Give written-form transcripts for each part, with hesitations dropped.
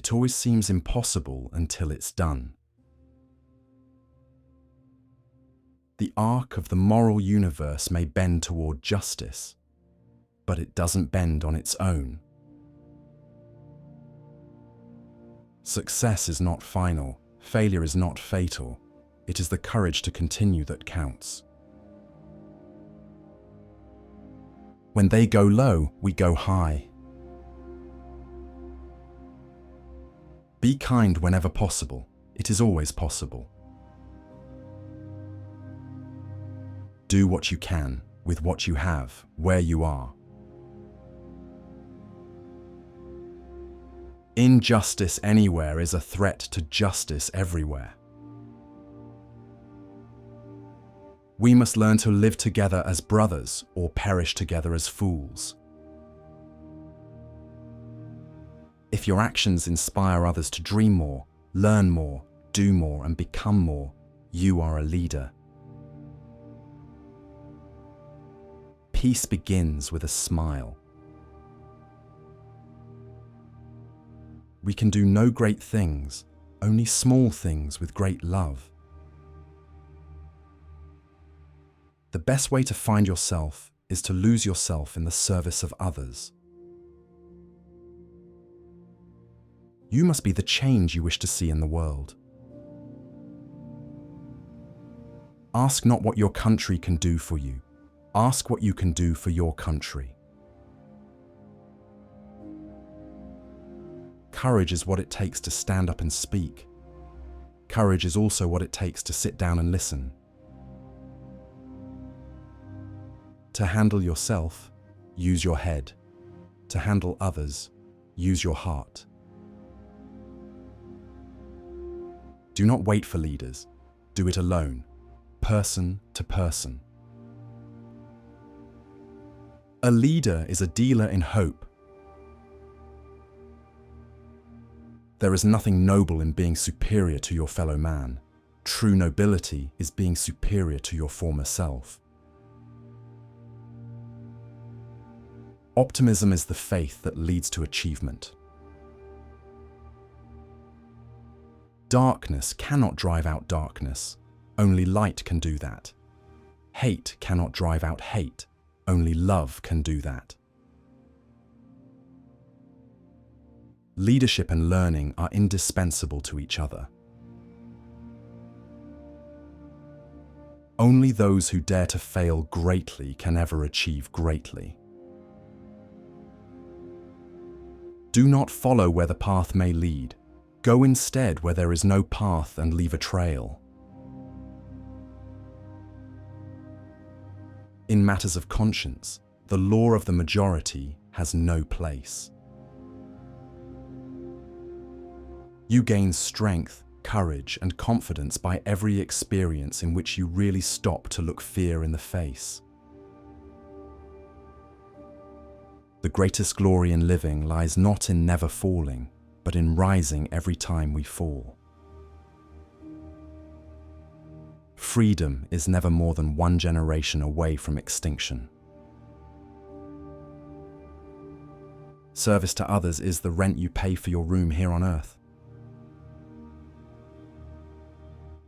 It always seems impossible until it's done. The arc of the moral universe may bend toward justice, but it doesn't bend on its own. Success is not final, failure is not fatal. It is the courage to continue that counts. When they go low, we go high. Be kind whenever possible. It is always possible. Do what you can, with what you have, where you are. Injustice anywhere is a threat to justice everywhere. We must learn to live together as brothers or perish together as fools. If your actions inspire others to dream more, learn more, do more, and become more, you are a leader. Peace begins with a smile. We can do no great things, only small things with great love. The best way to find yourself is to lose yourself in the service of others. You must be the change you wish to see in the world. Ask not what your country can do for you. Ask what you can do for your country. Courage is what it takes to stand up and speak. Courage is also what it takes to sit down and listen. To handle yourself, use your head. To handle others, use your heart. Do not wait for leaders. Do it alone, person to person. A leader is a dealer in hope. There is nothing noble in being superior to your fellow man. True nobility is being superior to your former self. Optimism is the faith that leads to achievement. Darkness cannot drive out darkness. Only light can do that. Hate cannot drive out hate. Only love can do that. Leadership and learning are indispensable to each other. Only those who dare to fail greatly can ever achieve greatly. Do not follow where the path may lead. Go instead where there is no path and leave a trail. In matters of conscience, the law of the majority has no place. You gain strength, courage, and confidence by every experience in which you really stop to look fear in the face. The greatest glory in living lies not in never falling, but in rising every time we fall. Freedom is never more than one generation away from extinction. Service to others is the rent you pay for your room here on earth.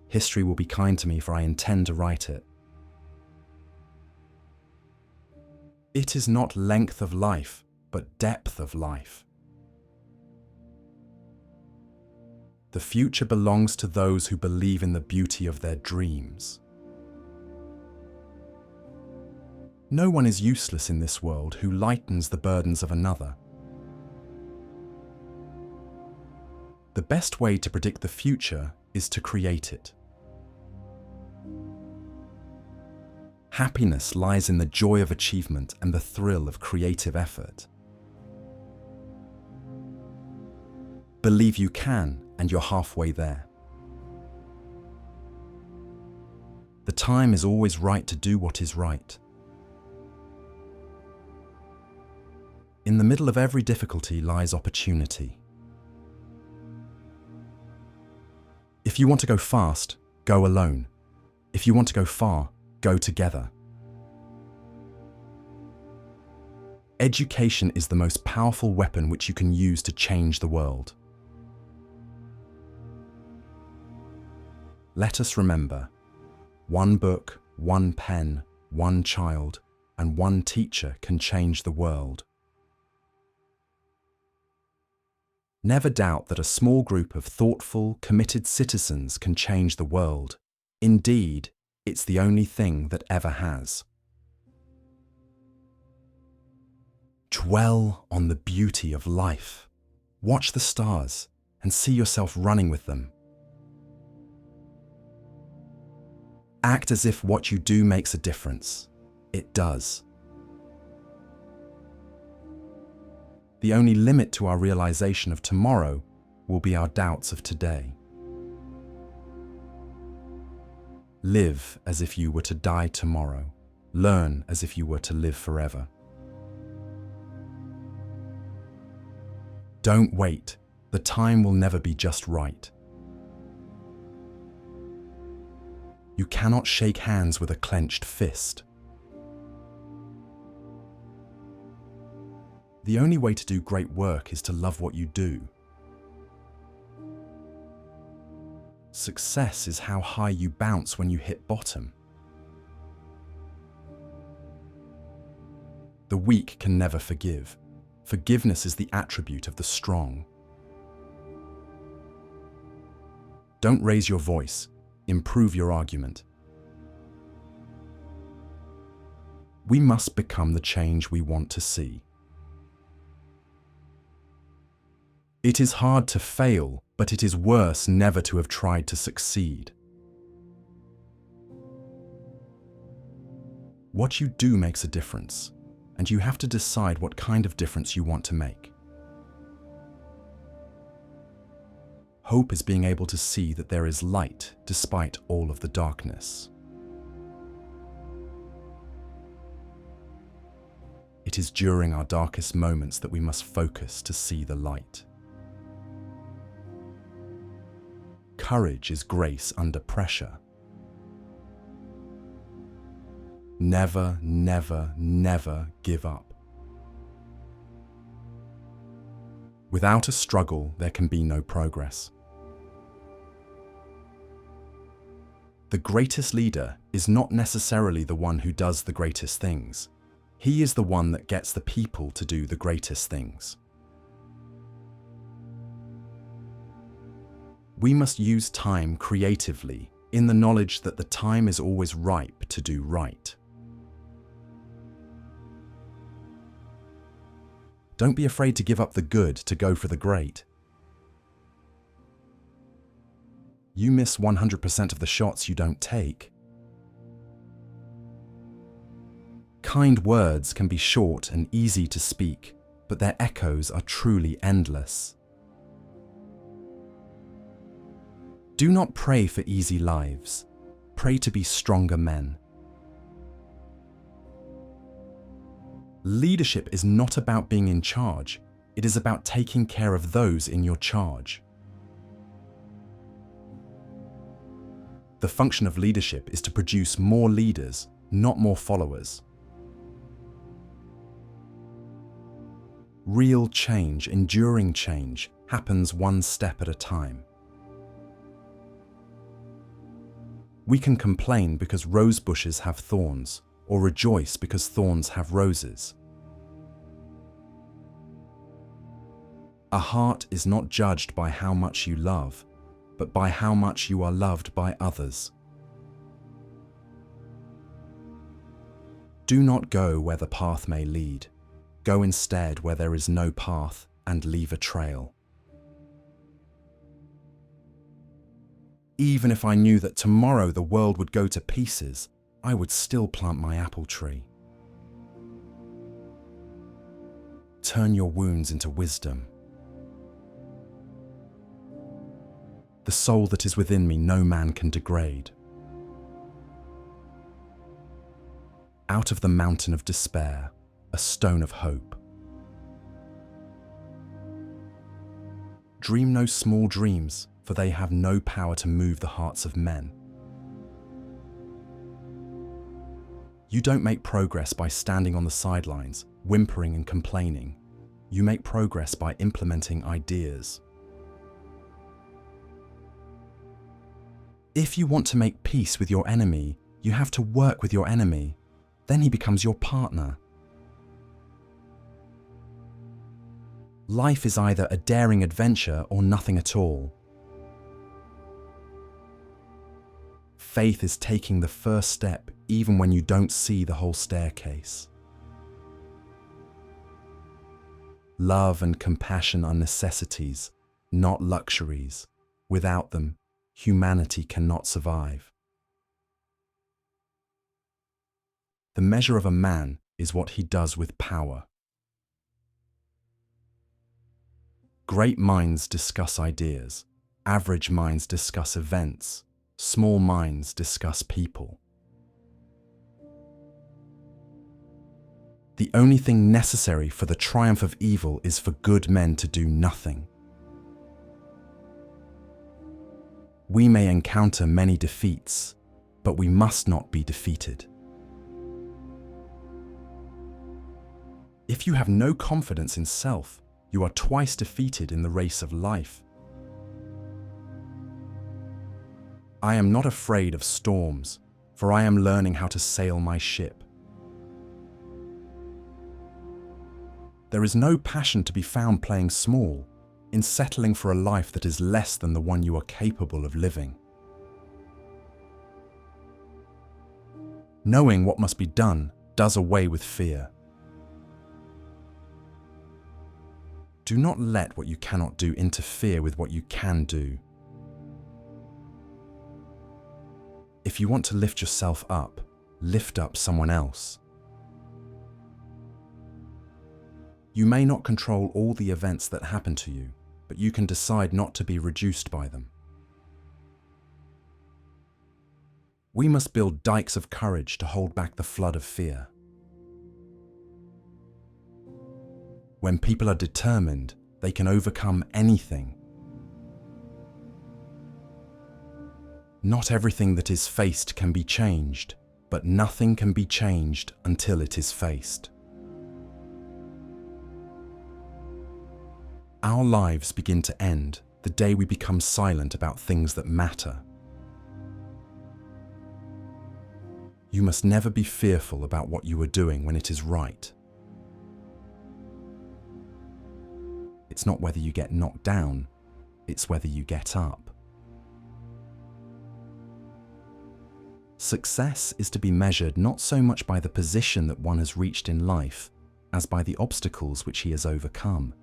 History will be kind to me, for I intend to write it. It is not length of life, but depth of life. The future belongs to those who believe in the beauty of their dreams. No one is useless in this world who lightens the burdens of another. The best way to predict the future is to create it. Happiness lies in the joy of achievement and the thrill of creative effort. Believe you can, and you're halfway there. The time is always right to do what is right. In the middle of every difficulty lies opportunity. If you want to go fast, go alone. If you want to go far, go together. Education is the most powerful weapon which you can use to change the world. Let us remember, one book, one pen, one child, and one teacher can change the world. Never doubt that a small group of thoughtful, committed citizens can change the world. Indeed, it's the only thing that ever has. Dwell on the beauty of life. Watch the stars and see yourself running with them. Act as if what you do makes a difference. It does. The only limit to our realization of tomorrow will be our doubts of today. Live as if you were to die tomorrow. Learn as if you were to live forever. Don't wait. The time will never be just right. You cannot shake hands with a clenched fist. The only way to do great work is to love what you do. Success is how high you bounce when you hit bottom. The weak can never forgive. Forgiveness is the attribute of the strong. Don't raise your voice. Improve your argument. We must become the change we want to see. It is hard to fail, but it is worse never to have tried to succeed. What you do makes a difference, and you have to decide what kind of difference you want to make. Hope is being able to see that there is light despite all of the darkness. It is during our darkest moments that we must focus to see the light. Courage is grace under pressure. Never, never, never give up. Without a struggle, there can be no progress. The greatest leader is not necessarily the one who does the greatest things. He is the one that gets the people to do the greatest things. We must use time creatively, in the knowledge that the time is always ripe to do right. Don't be afraid to give up the good to go for the great. You miss 100% of the shots you don't take. Kind words can be short and easy to speak, but their echoes are truly endless. Do not pray for easy lives. Pray to be stronger men. Leadership is not about being in charge. It is about taking care of those in your charge. The function of leadership is to produce more leaders, not more followers. Real change, enduring change, happens one step at a time. We can complain because rose bushes have thorns, or rejoice because thorns have roses. A heart is not judged by how much you love, but by how much you are loved by others. Do not go where the path may lead. Go instead where there is no path and leave a trail. Even if I knew that tomorrow the world would go to pieces, I would still plant my apple tree. Turn your wounds into wisdom. The soul that is within me no man can degrade. Out of the mountain of despair, a stone of hope. Dream no small dreams, for they have no power to move the hearts of men. You don't make progress by standing on the sidelines, whimpering and complaining. You make progress by implementing ideas. If you want to make peace with your enemy, you have to work with your enemy. Then he becomes your partner. Life is either a daring adventure or nothing at all. Faith is taking the first step even when you don't see the whole staircase. Love and compassion are necessities, not luxuries. Without them, humanity cannot survive. The measure of a man is what he does with power. Great minds discuss ideas. Average minds discuss events. Small minds discuss people. The only thing necessary for the triumph of evil is for good men to do nothing. We may encounter many defeats, but we must not be defeated. If you have no confidence in self, you are twice defeated in the race of life. I am not afraid of storms, for I am learning how to sail my ship. There is no passion to be found playing small, in settling for a life that is less than the one you are capable of living. Knowing what must be done does away with fear. Do not let what you cannot do interfere with what you can do. If you want to lift yourself up, lift up someone else. You may not control all the events that happen to you, but you can decide not to be reduced by them. We must build dikes of courage to hold back the flood of fear. When people are determined, they can overcome anything. Not everything that is faced can be changed, but nothing can be changed until it is faced. Our lives begin to end the day we become silent about things that matter. You must never be fearful about what you are doing when it is right. It's not whether you get knocked down, it's whether you get up. Success is to be measured not so much by the position that one has reached in life, as by the obstacles which he has overcome.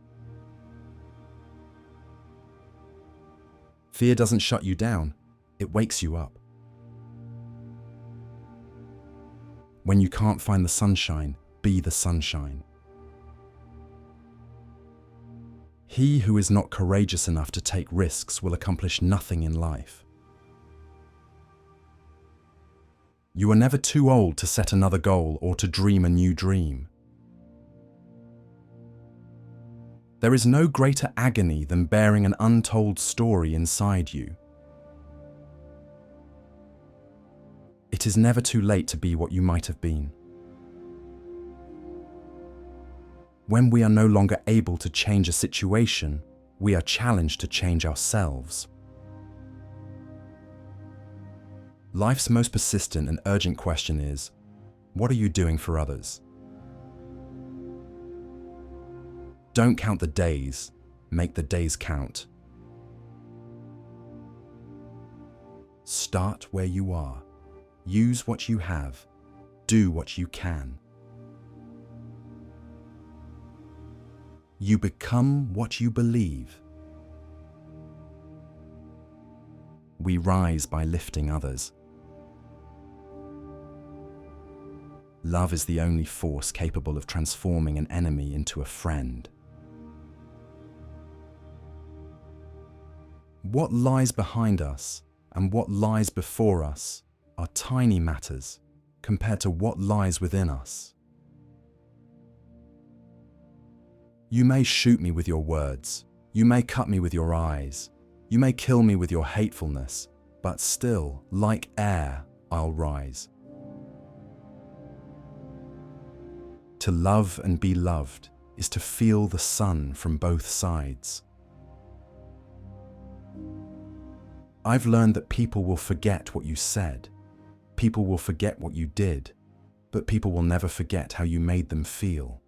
Fear doesn't shut you down, it wakes you up. When you can't find the sunshine, be the sunshine. He who is not courageous enough to take risks will accomplish nothing in life. You are never too old to set another goal or to dream a new dream. There is no greater agony than bearing an untold story inside you. It is never too late to be what you might have been. When we are no longer able to change a situation, we are challenged to change ourselves. Life's most persistent and urgent question is, what are you doing for others? Don't count the days, make the days count. Start where you are. Use what you have. Do what you can. You become what you believe. We rise by lifting others. Love is the only force capable of transforming an enemy into a friend. What lies behind us and what lies before us are tiny matters compared to what lies within us. You may shoot me with your words, you may cut me with your eyes, you may kill me with your hatefulness, but still, like air, I'll rise. To love and be loved is to feel the sun from both sides. I've learned that people will forget what you said. People will forget what you did, but people will never forget how you made them feel.